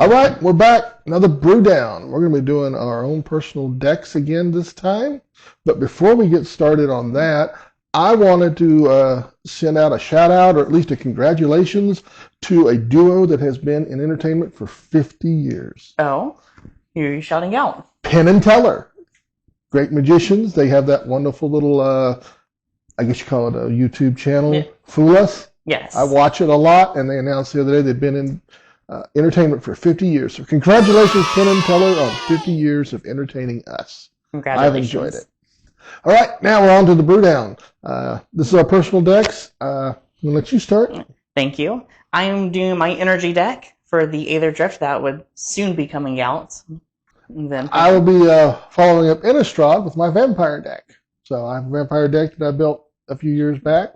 All right, we're back. Another Brewdown. We're going to be doing our own personal decks again this time. But before we get started on that, I wanted to send out a shout out, or at least a congratulations, to a duo that has been in entertainment for 50 years. Oh, who are you shouting out? Penn and Teller. Great magicians. They have that wonderful little, I guess you call it a YouTube channel, Yeah. Fool Us. Yes. I watch it a lot, and they announced the other day they've been in entertainment for 50 years. So congratulations, Penn and Teller, on 50 years of entertaining us. Congratulations. I've enjoyed it. All right, now we're on to the Brewdown. This is our personal decks. I'm going to let you start. Thank you. I'm doing my energy deck for the Aetherdrift that would soon be coming out. And then I will be following up Innistrad with my vampire deck. So I have a vampire deck that I built a few years back.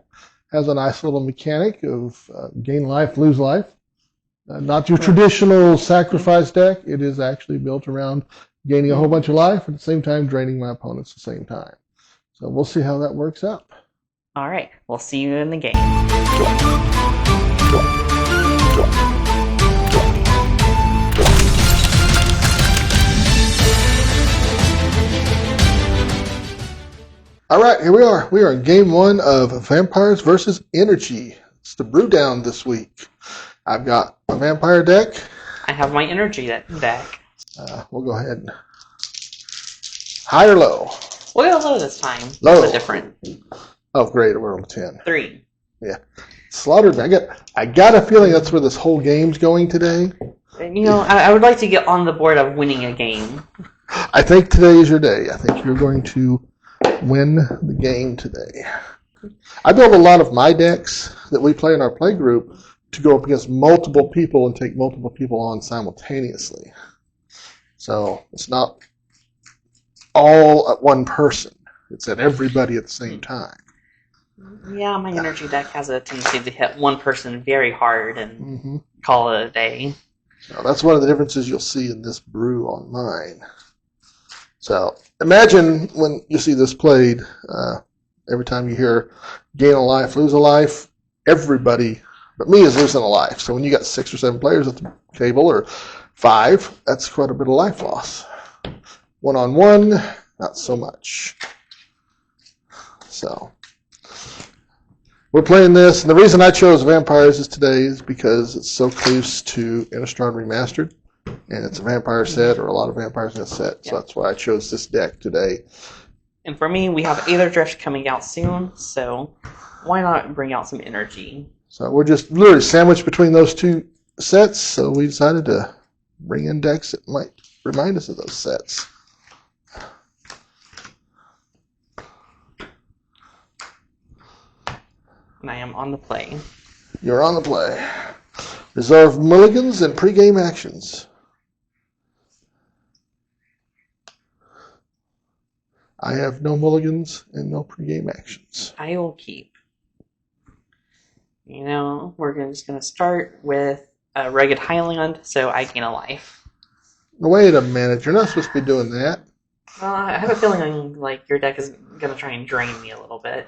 Has a nice little mechanic of gain life, lose life. Not your traditional sacrifice deck. It is actually built around gaining a whole bunch of life, at the same time draining my opponents at the same time. So we'll see how that works out. All right. We'll see you in the game. All right, here we are. We are in game one of Vampires versus Energy. It's the Brewdown this week. I've got a vampire deck. I have my energy deck. We'll go ahead and high or low? We'll go low this time. Low. A little different. Oh, great. We're on 10. 3. Yeah. Slaughtered me. I got a feeling that's where this whole game's going today. You know, I would like to get on the board of winning a game. I think today is your day. I think you're going to win the game today. I build a lot of my decks that we play in our play group to go up against multiple people and take multiple people on simultaneously. So it's not all at one person. It's at everybody at the same time. Yeah, my energy deck has a tendency to hit one person very hard and call it a day. So that's one of the differences you'll see in this brew on mine. So imagine when you see this played, every time you hear gain a life, lose a life, everybody but me is losing a life. So when you got 6 or 7 players at the table, or 5, that's quite a bit of life loss. One-on-one, not so much. So we're playing this, and the reason I chose Vampires today is because it's so close to Innistrad Remastered, and it's a vampire set, or a lot of vampires in a set, so that's why I chose this deck today. And for me, we have Aetherdrift coming out soon, so why not bring out some energy? So we're just literally sandwiched between those two sets, so we decided to bring in decks that might remind us of those sets. And I am on the play. You're on the play. Reserve mulligans and pregame actions. I have no mulligans and no pregame actions. I will keep. You know, we're just going to start with a Rugged Highland, so I gain a life. Wait a minute, you're not supposed to be doing that. Well, I have a feeling like your deck is going to try and drain me a little bit.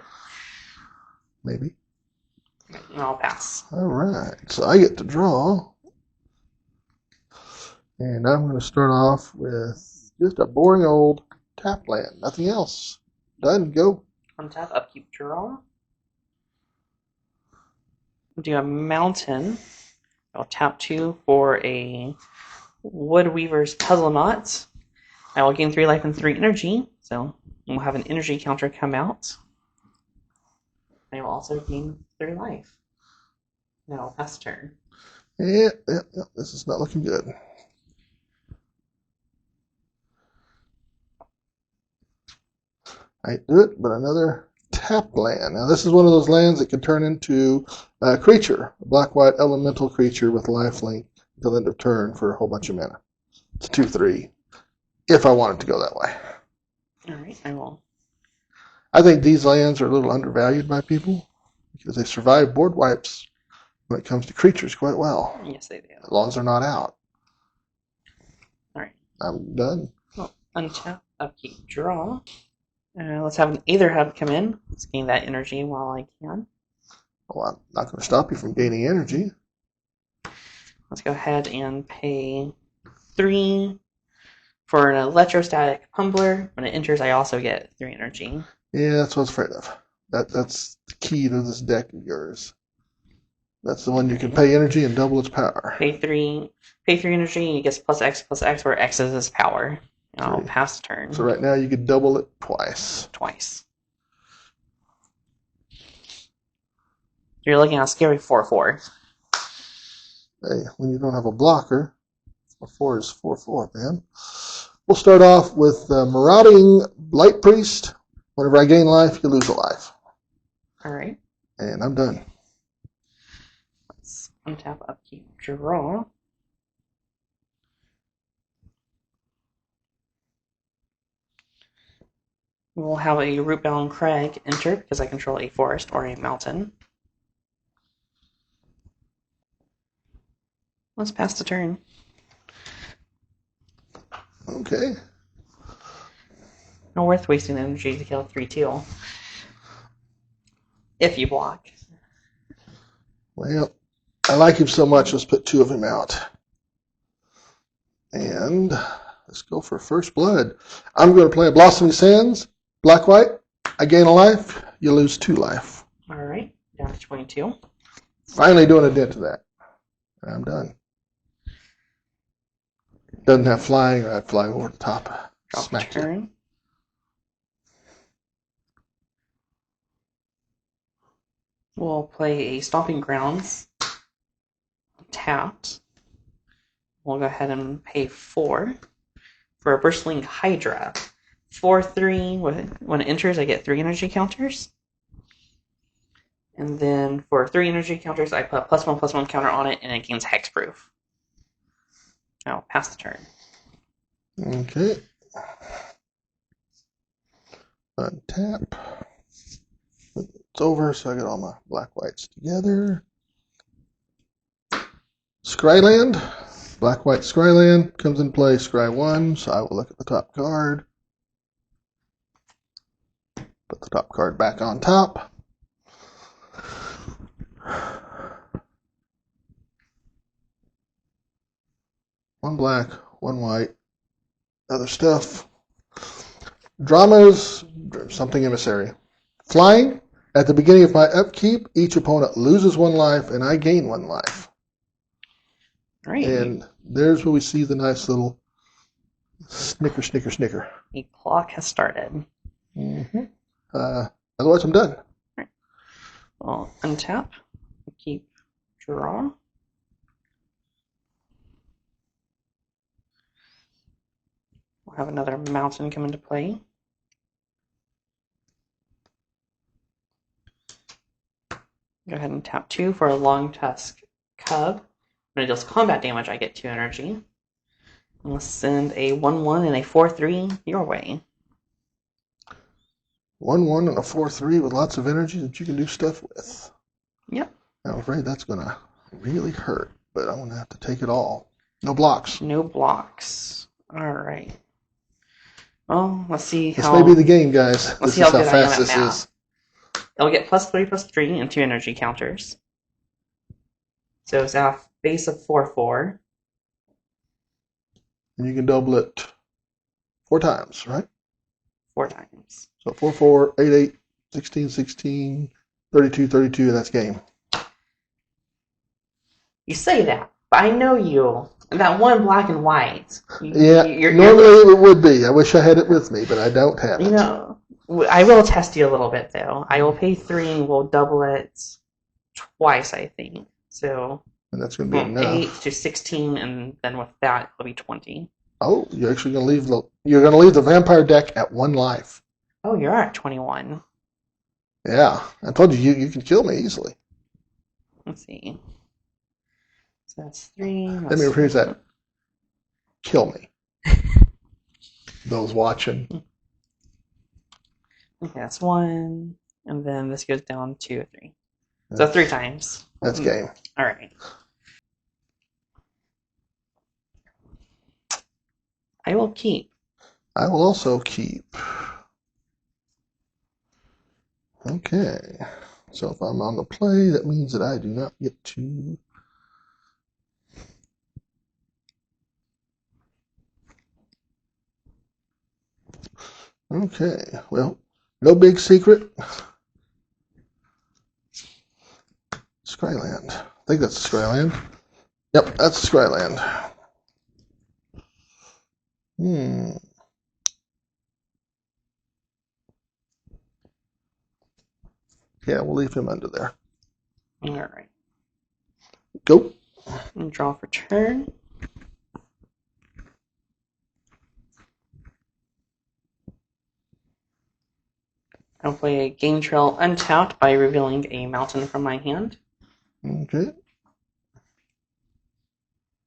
Maybe. I'll pass. All right, so I get to draw. And I'm going to start off with just a boring old tap land. Nothing else. Done. Go. Untap, upkeep, draw. Do a mountain. I'll tap 2 for a Woodweaver's Puzzle Knot. I will gain 3 life and 3 energy, so we'll have an energy counter come out. I will also gain 3 life. Now I'll pass turn. Yeah, this is not looking good. I do it, but another tap land. Now this is one of those lands that can turn into a creature, a black-white elemental creature with lifelink until end of turn for a whole bunch of mana. It's a 2/3, if I wanted to go that way. Alright, I will. I think these lands are a little undervalued by people because they survive board wipes when it comes to creatures quite well. Yes, they do. As long as they're not out. Alright. I'm done. Well, untap, upkeep, draw. Let's have an Aether Hub come in. Let's gain that energy while I can. Well, I'm not going to stop you from gaining energy. Let's go ahead and pay 3 for an electrostatic pumbler. When it enters, I also get 3 energy. Yeah, that's what I was afraid of. That's the key to this deck of yours. That's the one you can pay energy and double its power. Pay 3 energy, it gets plus X, where X is its power. And I'll pass the turn. So right now you could double it twice. You're looking at a scary 4/4. Hey, when you don't have a blocker, 4/4 is 4/4, man. We'll start off with Marauding Blight Priest. Whenever I gain life, you lose a life. Alright. And I'm done. Let's untap, upkeep, draw. We'll have a Rootbound Crag enter because I control a forest or a mountain. Let's pass the turn. Okay. Not worth wasting energy to kill 3 teal. If you block. Well, I like him so much, let's put 2 of him out. And let's go for first blood. I'm going to play a Blossoming Sands, black-white. I gain a life, you lose 2 life. Alright, down to 22. Finally doing a dent to that. I'm done. Doesn't have flying, or I'd fly over the top. Smack turn. You. We'll play a Stomping Grounds. Tapped. We'll go ahead and pay 4 for a Bristling Hydra. 4/3. When it enters, I get 3 energy counters. And then for 3 energy counters, I put +1/+1 counter on it, and it gains hexproof. Now, pass the turn. Okay. Untap. It's over, so I got all my black-whites together. Scryland. Black-white Scryland comes in play, Scry 1, so I will look at the top card. Put the top card back on top. One black, one white. Other stuff. Dramas, something emissary. Flying. At the beginning of my upkeep, each opponent loses 1 life, and I gain 1 life. Great. And there's where we see the nice little snicker, snicker, snicker. The clock has started. Mm-hmm. Otherwise, I'm done. Right. Well, untap, keep, draw. We'll have another mountain come into play. Go ahead and tap 2 for a Long Tusk Cub. When it deals combat damage, I get 2 energy. And we'll send a 1/1 and a 4/3 your way. 1/1 and a 4/3 with lots of energy that you can do stuff with. Yep. I'm afraid that's going to really hurt, but I'm going to have to take it all. No blocks. No blocks. All right. Well, let's see how... This may be the game, guys. Let's This see is how how good I am fast at this math. is. It'll get +3/+3 and 2 energy counters. So it's at a base of 4/4. And you can double it 4 times, right? 4 times. So 4, 4, 8, 8, 16, 16, 32, 32, and that's game. You say that, but I know you. That one black and white. Normally it would be. I wish I had it with me, but I don't have it. You know, I will test you a little bit, though. I will pay 3 and we'll double it twice, I think. So, and that's going to be enough. 8 to 16, and then with that, it'll be 20. Oh, you're actually going to leave the vampire deck at 1 life. Oh, you're at 21. Yeah, I told you you can kill me easily. Let's see. So that's 3. Let me rephrase that. Kill me. Those watching. Okay, that's 1, and then this goes down to 3. So 3 times. That's game. All right. I will keep. I will also keep. Okay. So if I'm on the play, that means that I do not get to Okay, well, no big secret. Scryland. I think that's Scryland. Yep, that's Scryland. Yeah, we'll leave him under there. All right. Go. And draw for turn. I'll play a Game Trail untapped by revealing a mountain from my hand. Okay.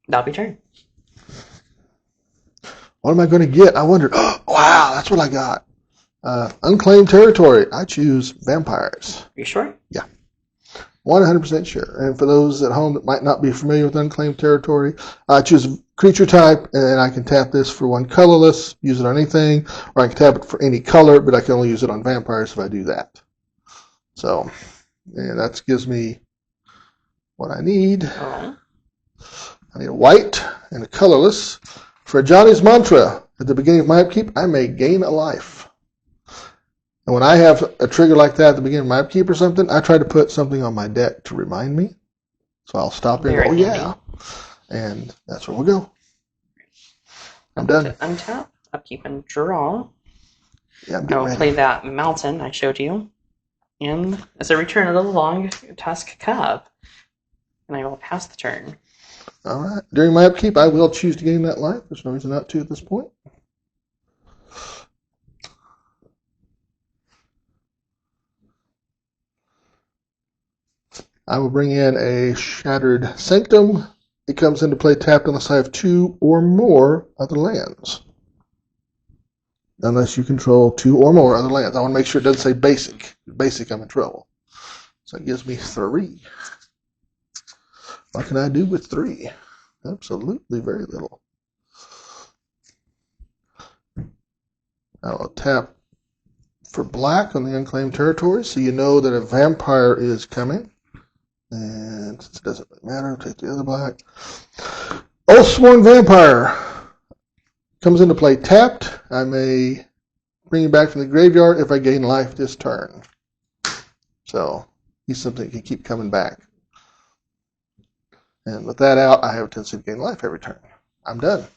That'll be turn. What am I going to get? I wondered. Oh, wow, that's what I got. Unclaimed territory. I choose vampires. Are you sure? Yeah. 100% sure. And for those at home that might not be familiar with unclaimed territory, I choose a creature type, and I can tap this for one colorless, use it on anything, or I can tap it for any color, but I can only use it on vampires if I do that. So, yeah, that gives me what I need. Oh. I need a white and a colorless. For Johnny's mantra, at the beginning of my upkeep, I may gain a life. And when I have a trigger like that at the beginning of my upkeep or something, I try to put something on my deck to remind me. So I'll stop here and go, oh yeah. And that's where we'll go. I'm done. Untap, upkeep, and draw. Yeah, I'm I getting will ready. play that mountain I showed you. And as a return of the long tusk cub. And I will pass the turn. All right. During my upkeep, I will choose to gain that life. There's no reason not to at this point. I will bring in a Shattered Sanctum. It comes into play tapped unless I have 2 or more other lands. Unless you control 2 or more other lands. I want to make sure it doesn't say basic. Basic, I'm in trouble. So it gives me 3. What can I do with 3? Absolutely very little. I will tap for black on the unclaimed territory, so you know that a vampire is coming. And since it doesn't really matter, I'll take the other black. Oathsworn Vampire comes into play tapped. I may bring him back from the graveyard if I gain life this turn. So he's something that can keep coming back. And with that out, I have a tendency to gain life every turn. I'm done.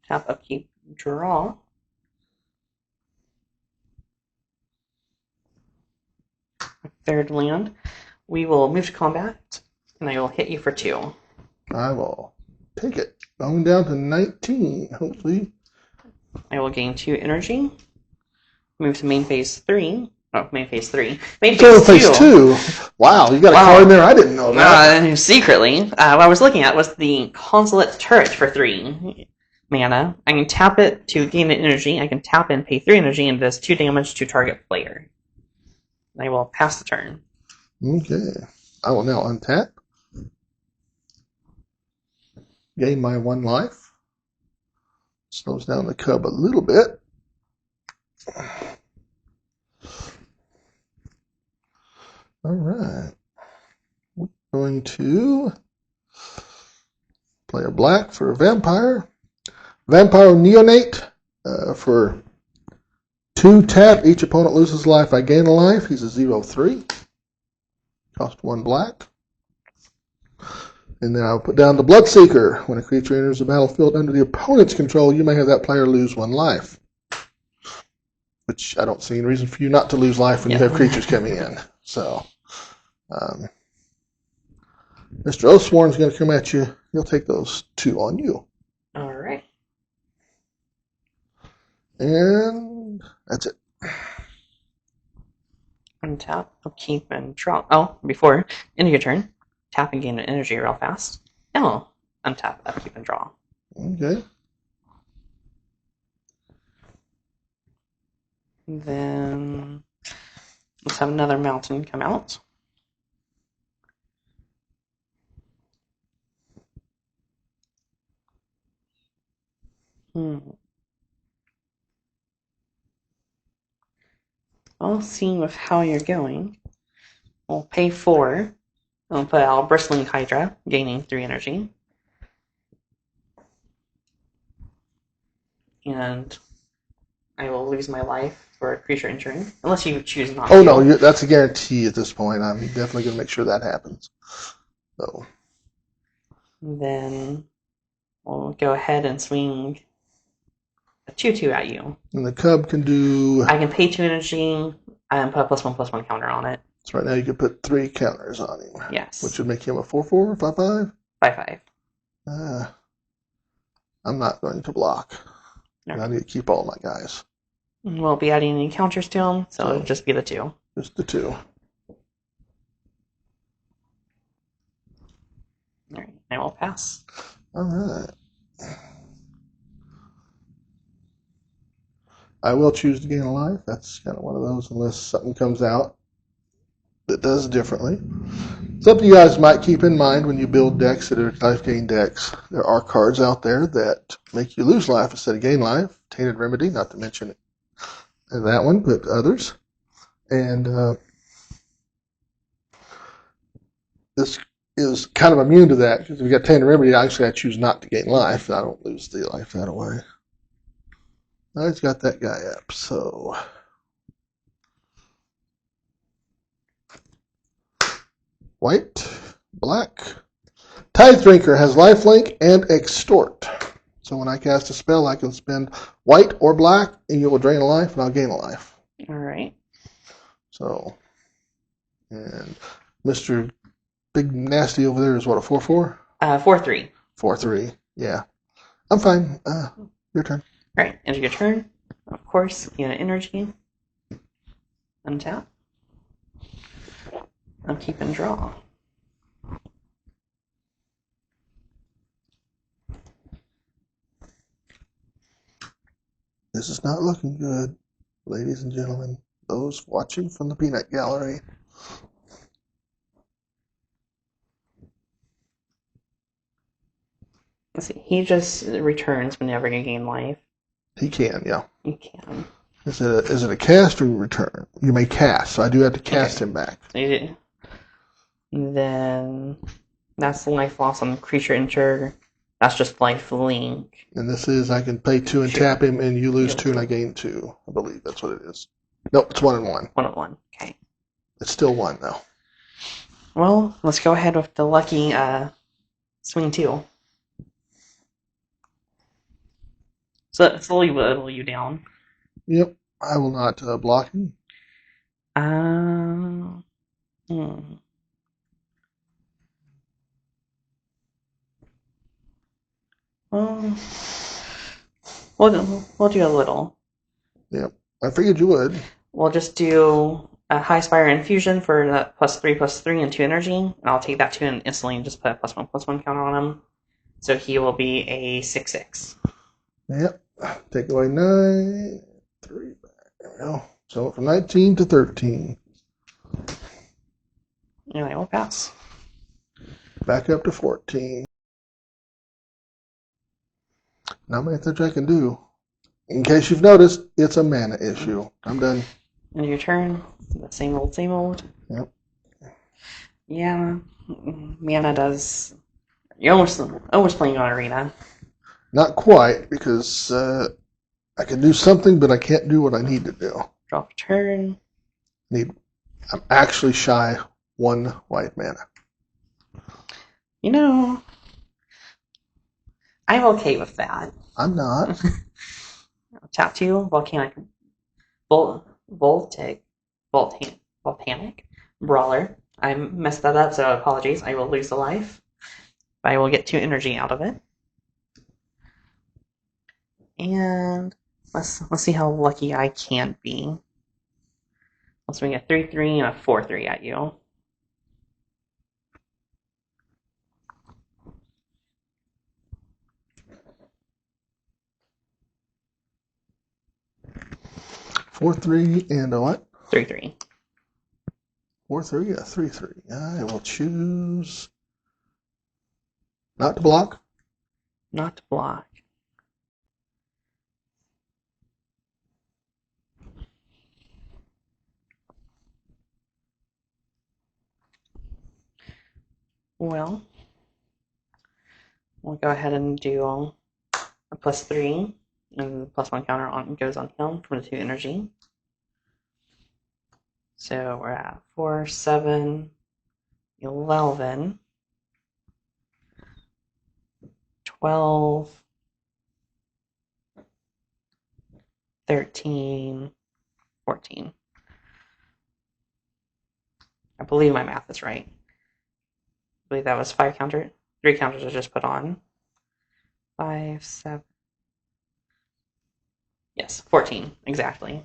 Tap, upkeep, draw. Third land. We will move to combat, and I will hit you for 2. I will take it. Going down to 19, hopefully. I will gain 2 energy. Move to main phase 3. Oh, main phase 3. Main So phase 2. phase 2. Wow, you got a card in there. I didn't know that. Secretly, what I was looking at was the Consulate Turret for 3 mana. I can tap it to gain an energy. I can tap and pay 3 energy, and it does 2 damage to target player. I will pass the turn. Okay. I will now untap. Gain my 1 life. Slows down the cub a little bit. All right. We're going to play a black for a vampire. Vampire Neonate for 2 tap. Each opponent loses life. I gain a life. He's a 0/3. Cost 1 black. And then I'll put down the Bloodseeker. When a creature enters the battlefield under the opponent's control, you may have that player lose 1 life. Which I don't see any reason for you not to lose life when you have creatures coming in. So, Mr. Oathsworn's going to come at you. He'll take those 2 on you. All right. And that's it. Untap, upkeep, and draw. Oh, before, end of your turn, tap and gain an energy real fast. Oh, untap, upkeep, and draw. Okay. Then let's have another mountain come out. Well, seeing with how you're going, we'll pay 4. I'll put out Bristling Hydra, gaining 3 energy. And I will lose my life for a creature entering, unless you choose not Oh to. no, that's a guarantee at this point. I'm definitely going to make sure that happens. So Then we'll go ahead and swing a 2/2 at you. and the cub can do. I can pay 2 energy and put a +1/+1 counter on it. So right now you can put 3 counters on him. Yes. Which would make him a 4/4, 5/5. 5/5. I'm not going to block. No. I need to keep all my guys. We'll be adding any counters to them, so it'll just be the 2. Just the 2. Alright, I will pass. Alright. I will choose to gain a life. That's kind of one of those, unless something comes out that does differently. Something you guys might keep in mind when you build decks that are life gain decks. There are cards out there that make you lose life instead of gain life. Tainted Remedy, not to mention that one, but others. And this is kind of immune to that, because if we got Tainted Remedy, actually I choose not to gain life. I don't lose the life that way. I just got that guy up, so white, black. Tithe Drinker has lifelink and extort. So when I cast a spell, I can spend white or black, and you will drain a life, and I'll gain a life. All right. So, and Mr. Big Nasty over there is what, a 4/4? 4/3. 4/3. Yeah, I'm fine. Your turn. All right, end of your turn. Of course, you get energy. Untap. Upkeep and draw. This is not looking good, ladies and gentlemen. Those watching from the peanut gallery. Let's see. He just returns whenever you gain life. He can, yeah. You can. Is it a cast or return? You may cast, so I do have to cast him back. So you did. Then that's the life loss on creature enter. That's just life link. And this is I can pay 2 and tap him, and you lose 2 and I gain 2. I believe that's what it is. Nope, it's 1 and 1. 1 of 1. Okay. It's still 1 though. Well, let's go ahead with the lucky swing 2. So it slowly whittle you down. Yep, I will not block him. Well, we'll do a little. Yep, I figured you would. We'll just do a High Spire Infusion for that +3/+3 and 2 energy. And I'll take that 2 and instantly just put a +1/+1 counter on him. So he will be a 6/6. Yep, take away 9, 3 back. There we go. So from 19 to 13. And I will pass. Back up to 14. Not many things I can do. In case you've noticed, it's a mana issue. I'm done. End of your turn. The same old, same old. Yep. Yeah, mana does. You're almost playing on Arena. Not quite, because I can do something, but I can't do what I need to do. Drop a turn. I'm actually shy 1 white mana. You know, I'm okay with that. I'm not. Tap 2, Volcanic, Volcanic Brawler. I messed that up, so apologies. I will lose a life. But I will get 2 energy out of it. And let's see how lucky I can be. I'll swing a 3/3 and a 4/3 at you. Four, 3, and a what? 3/3. 4/3, a 3/3. I will choose not to block. Not to block. Well, we'll go ahead and do a +3. And the +1 counter goes on him from the 2 energy. So we're at 4, 7, 11, 12, 13, 14. I believe my math is right. I believe that was 3 counters I just put on. 5, 7. Yes, 14, exactly.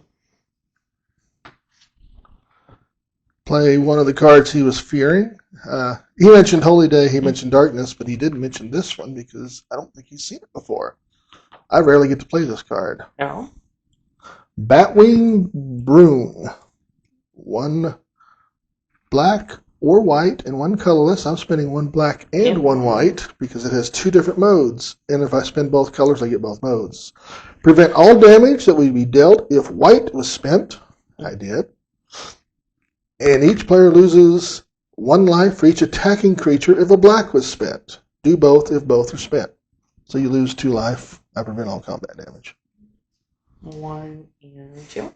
Play one of the cards he was fearing. He mentioned Holy Day, he mentioned Darkness, but he didn't mention this one because I don't think he's seen it before. I rarely get to play this card. Oh. Batwing Broon. 1 black or white and 1 colorless. I'm spending 1 black and 1 white because it has 2 different modes. And if I spend both colors, I get both modes. Prevent all damage that would be dealt if white was spent. I did. And each player loses 1 life for each attacking creature if a black was spent. Do both if both are spent. So you lose 2 life. I prevent all combat damage. 1 and 2.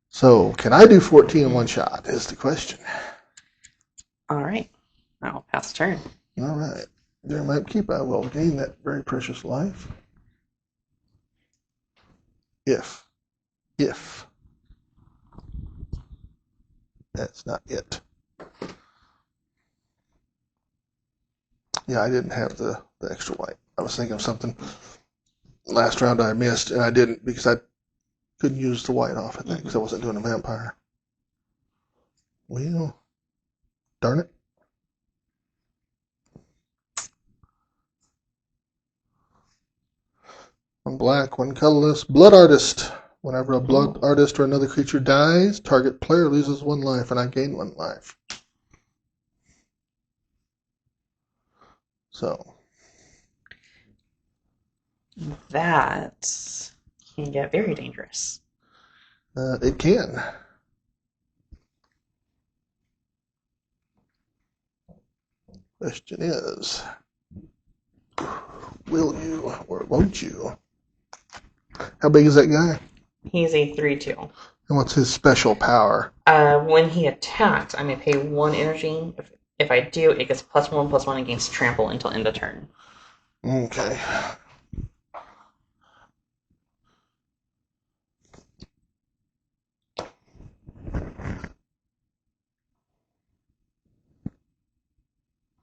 So can I do 14 in one shot is the question. All right. I'll pass turn. All right. During my upkeep, I will gain that very precious life. If. That's not it. Yeah, I didn't have the extra white. I was thinking of something. Last round I missed, and I didn't because I couldn't use the white off, I think, because I wasn't doing a vampire. Well, darn it. One black, 1 colorless. Blood Artist. Whenever a blood artist or another creature dies, target player loses 1 life, and I gain 1 life. So. That can get very dangerous. It can. Question is, will you or won't you? How big is that guy? He's a 3/2. And what's his special power? When he attacks, I may pay 1 energy. If I do, it gets +1/+1 against trample until end of turn. Okay.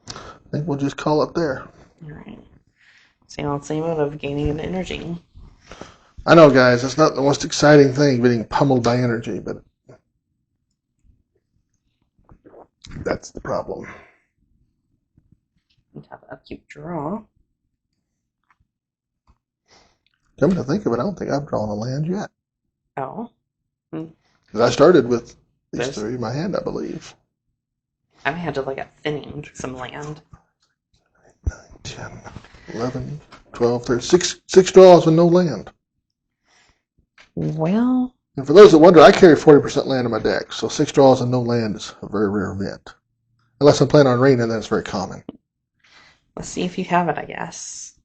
I think we'll just call it there. Alright. Same mode of gaining an energy. I know, guys, it's not the most exciting thing getting pummeled by energy, but that's the problem. And have an upkeep draw. Come to think of it, I don't think I've drawn a land yet. Oh. Because I started with these 3 in my hand, I believe. I may have to look at thinning some land. 9, 10, 11, 12, 13, 6 draws and no land. Well. And for those that wonder, I carry 40% land in my deck, so 6 draws and no land is a very rare event. Unless I'm playing on Arena, then it's very common. Let's see if you have it, I guess.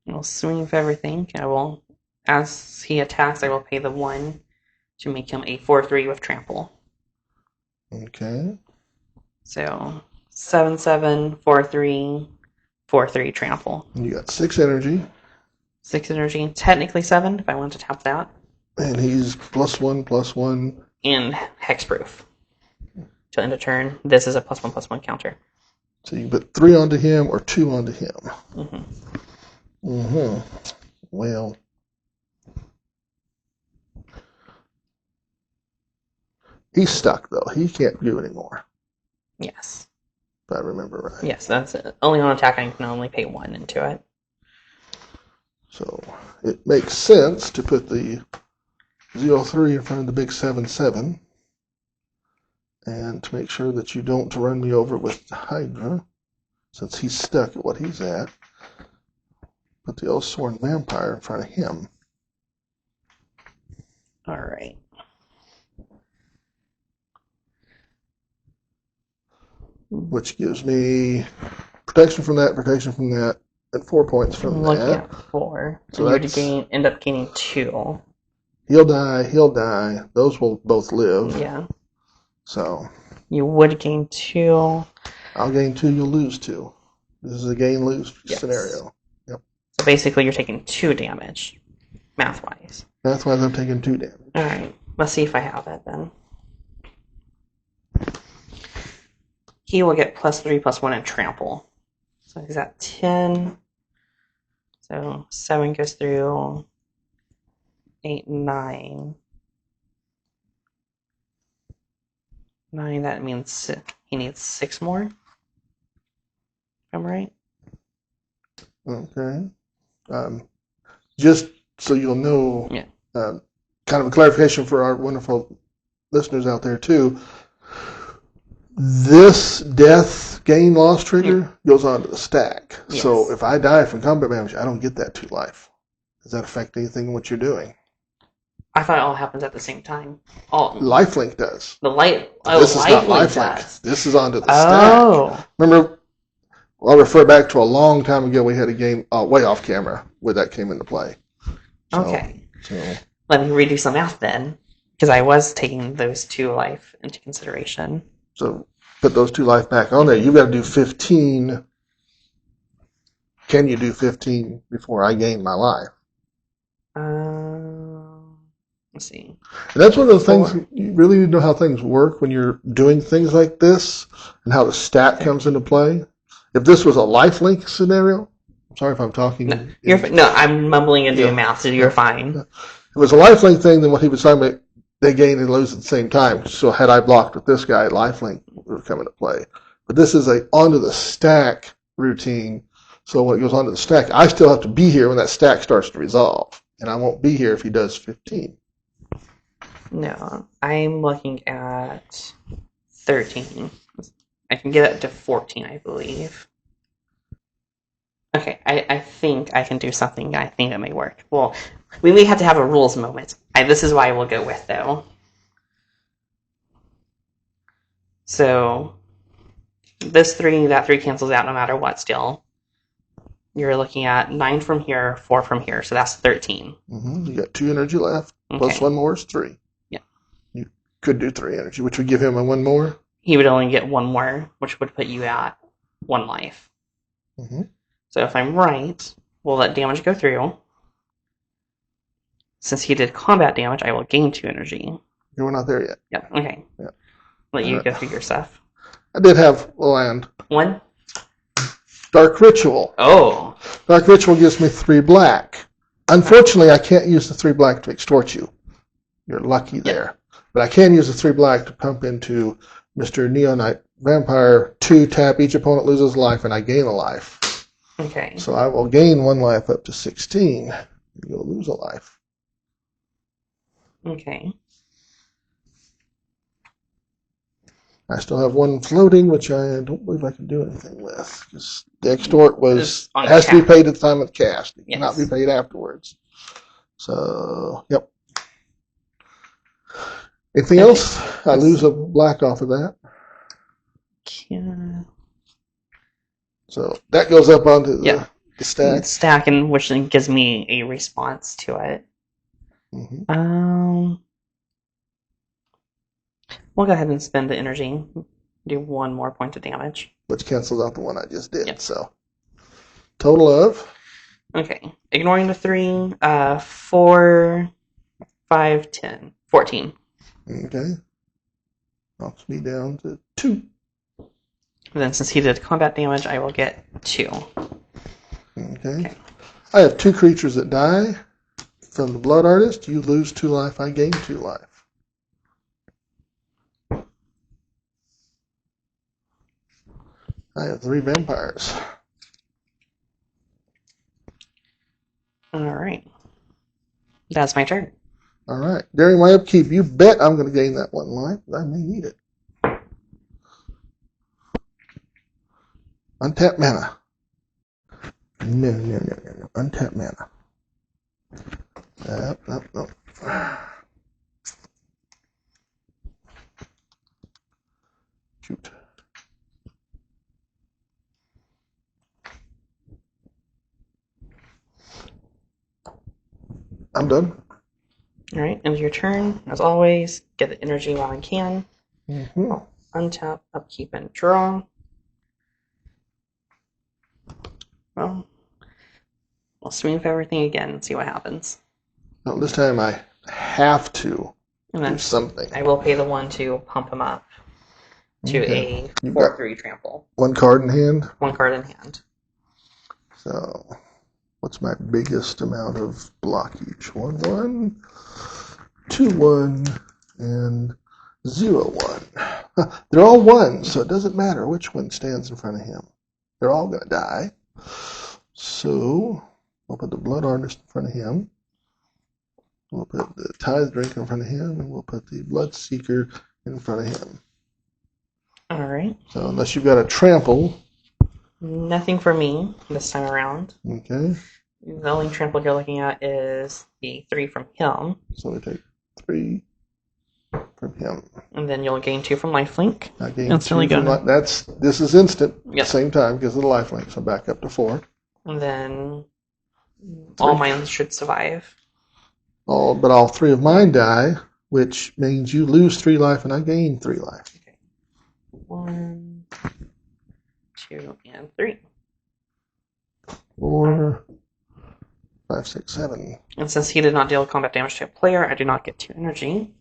We'll swing for everything. I will, as he attacks, I will pay the 1 to make him a 4/3 with trample. Okay. So 7/7, 4/3, 4/3 trample. And you got 6 energy. 6 energy, technically 7 if I want to tap that. And he's +1/+1. And hexproof. Till end of turn, this is a +1/+1 counter. So you can put 3 onto him or 2 onto him. Well. He's stuck, though. He can't do anymore. Yes. If I remember right. Yes, that's it. Only on attack I can only pay 1 into it. So it makes sense to put the 0/3 in front of the big 7/7. And to make sure that you don't run me over with the Hydra, since he's stuck at what he's at, put the Oathsworn Vampire in front of him. Alright. Which gives me protection from that, at 4 points from I'm looking that. at 4. So and that's you end up gaining 2. he'll die. He'll die. Those will both live. Yeah. So You would gain 2. I'll gain 2. You'll lose 2. This is a gain-lose Yes. scenario. Yep. So basically, you're taking 2 damage, math-wise. That's why I'm taking 2 damage. All right. Let's see if I have it then. He will get +3/+1 and trample. So he's at 10. So 7 goes through. 8, 9. 9, that means he needs 6 more. If I'm right. Okay. Just so you'll know, Yeah. kind of a clarification for our wonderful listeners out there too. This death gain loss trigger goes onto the stack. Yes. So if I die from combat damage, I don't get that 2 life. Does that affect anything in what you're doing? I thought it all happens at the same time. All Lifelink does. the light. This is not lifelink lifelink. does. This is onto the Oh. stack. Remember, I'll refer back to a long time ago. We had a game way off camera where that came into play. So, Okay. So Let me redo some math then, because I was taking those 2 life into consideration. So put those 2 life back on there. You've got to do 15. Can you do 15 before I gain my life? Let's see. And that's one of the things you really need to know how things work when you're doing things like this and how the stat comes into play. If this was a lifelink scenario, I'm sorry if I'm talking. No, I'm mumbling and doing math, so you're fine. If it was a lifelink thing, then what he was talking about, they gain and lose at the same time. So had I blocked with this guy, lifelink would come into play. But this is a onto the stack routine. So when it goes onto the stack, I still have to be here when that stack starts to resolve. And I won't be here if he does 15. No, I'm looking at 13. I can get it to 14, I believe. Okay, I think I can do something. I think it may work. Well, we may have to have a rules moment. This is what I will go with, though. So, this 3, that 3 cancels out no matter what still. You're looking at 9 from here, 4 from here, so that's 13. Mm-hmm. You got 2 energy left, plus 1 more is 3. Yeah. You could do 3 energy, which would give him a 1 more. He would only get 1 more, which would put you at 1 life. Mm-hmm. So if I'm right, we'll let damage go through. Since he did combat damage, I will gain 2 energy. We're not there yet. Yep, okay. Yeah. Let you go through your stuff. I did have land. 1. Dark Ritual. Oh. Dark Ritual gives me 3 black. Unfortunately, I can't use the 3 black to extort you. You're lucky there. But I can use the 3 black to pump into Mr. Neonite Vampire. 2 tap, each opponent loses life, and I gain a life. Okay. So I will gain 1 life up to 16. You'll lose a life. Okay. I still have 1 floating, which I don't believe I can do anything with. Because the extort has to be paid at the time of the cast. It cannot be paid afterwards. So, yep. Anything else? I lose a black off of that. So that goes up onto the stack. Stack, and which then gives me a response to it. Mm-hmm. We'll go ahead and spend the energy. Do 1 more point of damage. Which cancels out the one I just did. Yep. So total of? Okay. Ignoring the 3, 4, 5, 10. 14. Okay. Knocks me down to 2. And then since he did combat damage, I will get 2. Okay. I have 2 creatures that die from the Blood Artist. You lose 2 life, I gain 2 life. I have 3 vampires. Alright. That's my turn. Alright. During my upkeep, you bet I'm going to gain that 1 life, but I may need it. Untap mana. No. Untap mana. No. Shoot. I'm done. All right, end of your turn. As always, get the energy while I can. Mm-hmm. Untap, upkeep, and draw. Well, we'll swing for everything again and see what happens. Well, this time I have to And do then something. I will pay the 1 to pump him up to Okay. a You've got 4/3 trample. 1 card in hand. 1 card in hand. So, what's my biggest amount of blockage? 1, 1, 2, 1, and 0, 1. They're all 1s, so it doesn't matter which one stands in front of him. They're all going to die. So, we'll put the Blood Artist in front of him. We'll put the Tithe Drink in front of him, and we'll put the Blood Seeker in front of him. All right. So, unless you've got a trample. Nothing for me this time around. Okay. The only trample you're looking at is the 3 from him. So, we take 3 from him. And then you'll gain 2 from lifelink. I gain That's 2 really from good. this is instant at Yep. the same time because of the lifelink, so back up to 4. And then all mine should survive. But all 3 of mine die, which means you lose 3 life and I gain 3 life. Okay. 1, 2, and 3. 4, 5, 6, 7. And since he did not deal combat damage to a player, I do not get 2 energy.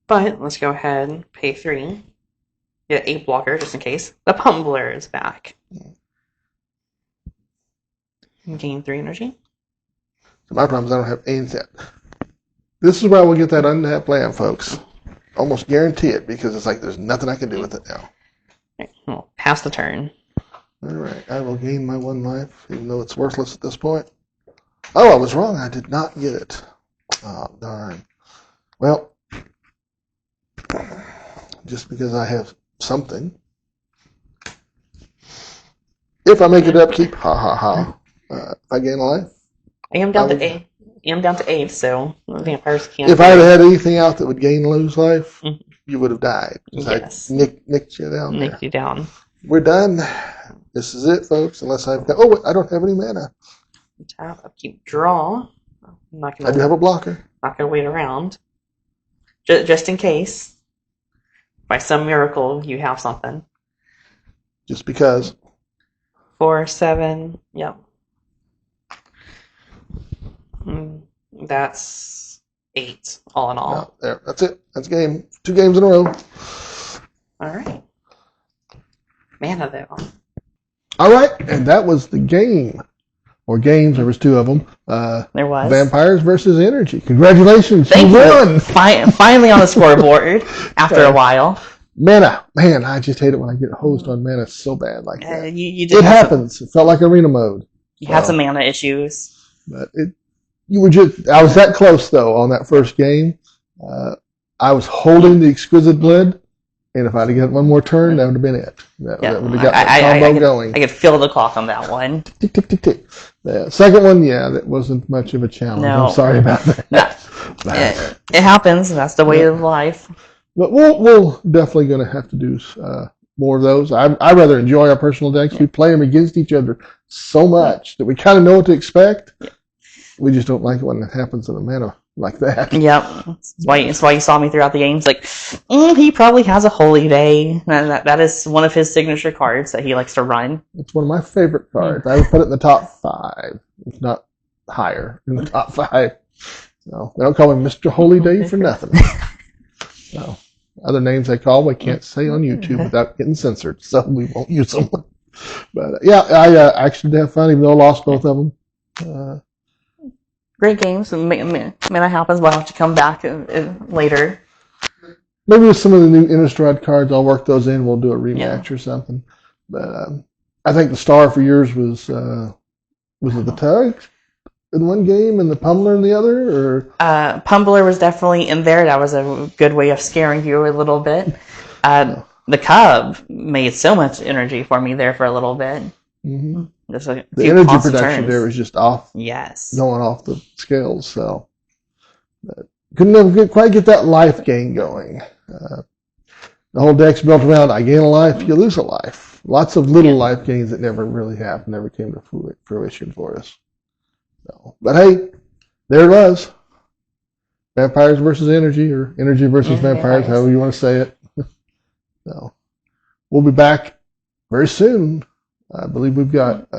But let's go ahead and pay 3. Get 8 blocker just in case. The Pumbler is back. And gain 3 energy. So my problem is I don't have anything. This is where we'll get that untapped land, folks. Almost guarantee it because it's like there's nothing I can do with it now. Okay, well, pass the turn. Alright, I will gain my 1 life, even though it's worthless at this point. Oh, I was wrong. I did not get it. Oh, darn. Well, just because I have something. If I make it upkeep, ha ha ha. If I gain a life. I am down to 8. I am down to 8, so vampires can't. If I had had anything out that would gain lose life, Mhm. you would have died. Yes. I nicked you down there. Nicked you down. We're done. This is it, folks. Unless I've got. Oh, wait, I don't have any mana. Tap, upkeep, draw. I'm not I do have a blocker. gonna wait around. Just in case. By some miracle, you have something. Just because. 4, 7. Yep. That's 8, all in all. No, there. That's it. That's game. 2 games in a row. All right. Mana, though. All right, and that was the game. Or games. There was 2 of them. There was. Vampires versus Energy. Congratulations. Thank you won. Finally on the scoreboard after a while. Mana. Man, I just hate it when I get hosed on mana so bad like that. You did It have happens. It felt like arena mode. You had some mana issues. But I was that close though on that first game. I was holding the Exquisite Blood, and if I'd have got one more turn, that would have been it. That would have got the combo going. I could feel the clock on that one. Tick, tick, tick, tick. The second one, that wasn't much of a challenge. No. I'm sorry about that. It happens. That's the way of life. But we'll definitely going to have to do more of those. I rather enjoy our personal decks. We play them against each other so much that we kind of know what to expect. We just don't like it when it happens in a mana like that. Yep. That's why you saw me throughout the games. Like, he probably has a Holy Day. That is one of his signature cards that he likes to run. It's one of my favorite cards. I would put it in the top 5, if not higher in the top 5. So they don't call him Mr. Holy Day for nothing. So other names they call we can't say on YouTube without getting censored, so we won't use them. But I actually did have fun, even though I lost both of them. Great games. Mana happens. Why don't you come back later? Maybe with some of the new Innistrad cards, I'll work those in. We'll do a rematch or something. But I think the star for yours was it the Tug in one game and the Pummeler in the other? Or Pumbler was definitely in there. That was a good way of scaring you a little bit. The Cub made so much energy for me there for a little bit. Mm-hmm. Just the energy production there was just off. Yes. Going off the scales. So couldn't never quite get that life gain going. The whole deck's built around I gain a life, you lose a life. Lots of little life gains that never really happened, never came to fruition for us. So, but hey, there it was. Vampires versus energy, or energy versus vampires, vampires. however you want to say it. So we'll be back very soon. I believe we've got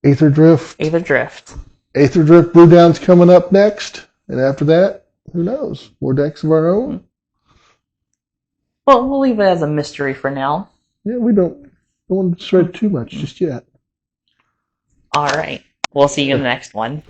Aetherdrift. Aetherdrift Brewdown's coming up next, and after that, who knows? More decks of our own. Well, we'll leave it as a mystery for now. Yeah, we don't want to spread too much just yet. All right. We'll see you in the next one.